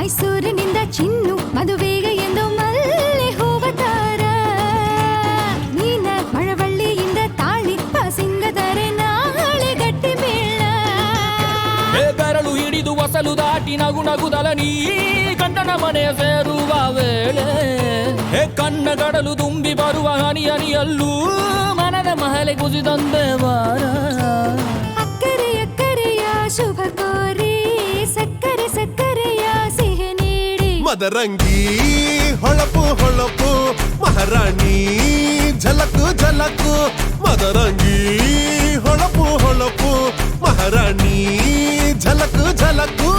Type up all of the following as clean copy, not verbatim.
ಮೈಸೂರಿನಿಂದ ಚಿನ್ನು ಮದುವೆಗೆ ಎಂದು ಮಲ್ಲೆ ಹೂವತಾರ ನೀನ ಮಳವಳ್ಳಿಯಿಂದ ತಾಳಿ ಸಿಂಗದರೆ ನಾಳೆ ಗಟ್ಟಿ ಮೇಳ ಬೆರಳು ಹಿಡಿದು ಹೊಸಲು ದಾಟಿ ನಗು ನಗುದಲ ನೀ ಗಂಡನ ಮನೆ ಸೇರುವ ವೇಳೆ ಕಣ್ಣಗಡಲು ತುಂಬಿ ಬರುವ ಹನಿ ಹನಿಯಲ್ಲೂ ಮನದ ಮಹಲೆ ಕುಸಿದಂದೆ ವಾರ ಅಕ್ಕರೆಯ ಶುಭ ಕೋರಿ ಸಕ್ಕರೆ ಸಕ್ಕರೆಯ ಸಿಹಿ ನೀಡಿ ಮದರಂಗಿ ಹೊಳಪು ಹೊಳಪು ಮಹಾರಾಣಿ ಝಲಕು ಝಲಕು ಮದರಂಗಿ ಹೊಳಪು ಹೊಳಪು ಮಹಾರಾಣಿ ಝಲಕು ಝಲಕು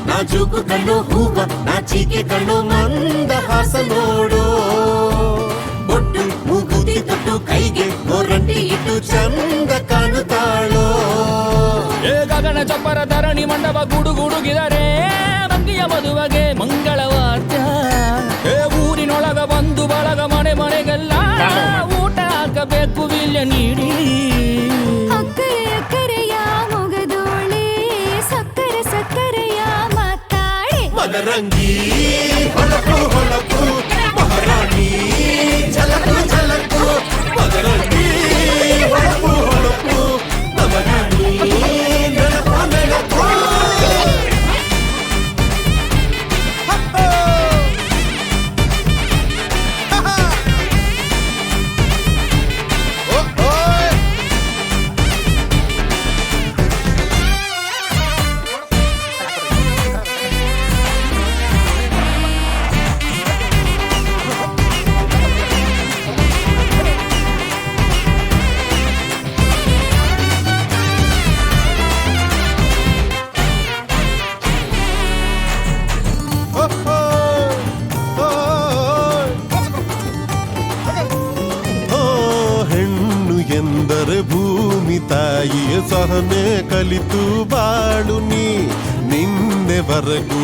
ನಾಜೂಕು ಕಣ್ಣು ಹೂವ ನಾಚಿಕೆ ಕಣ್ಣು ಮಂದ ಹಾಸ ನೋಡು ಬೊಟ್ಟು ಮೂಗುತಿ ತೊಟ್ಟು ಕೈಗೆ ಗೋರಂಟಿ ಇಟ್ಟು ಚಂದ ಕಾಣುತ್ತಾಳೋ ಗಗನ ಚಪ್ಪರ ಧರಣಿ ಮಂಡಪ ಗುಡುಗುಡುಗಿದರೆ ಮಂದಿಯ ಮದುವೆಗೆ ಮಂಗಳವಾದ್ಯ ಊರಿನೊಳಗ ಬಂದು ಬಳಗ ಮನೆ ಮನೆಗೆಲ್ಲ ಊಟ ಹಾಕಬೇಕು ವಿಲ್ಯ ನೀಡಿ ಅಕ್ಕರೆಯ ಮೊಗದೋಳೆ ಸಕ್ಕರೆ ಸಕ್ಕರೆಯ ಮಾತಾಡಿ ಮದರಂಗಿ ಹೊಳಪು ಹೊಳಪು ಮಹಾರಾಣಿ ಝಲಕು ಝಲಕು ಮದರಂಗಿ ಹೊಳಪು ಹೊಳಪು ಮಹಾರಾಣಿ ನೆನಪು ನೆನಪು ಎಂದರೆ ಭೂಮಿ ತಾಯಿಯ ಸಹನೆ ಕಲಿತು ಬಾಳು ನೀ ನಿನ್ನೆವರೆಗೂ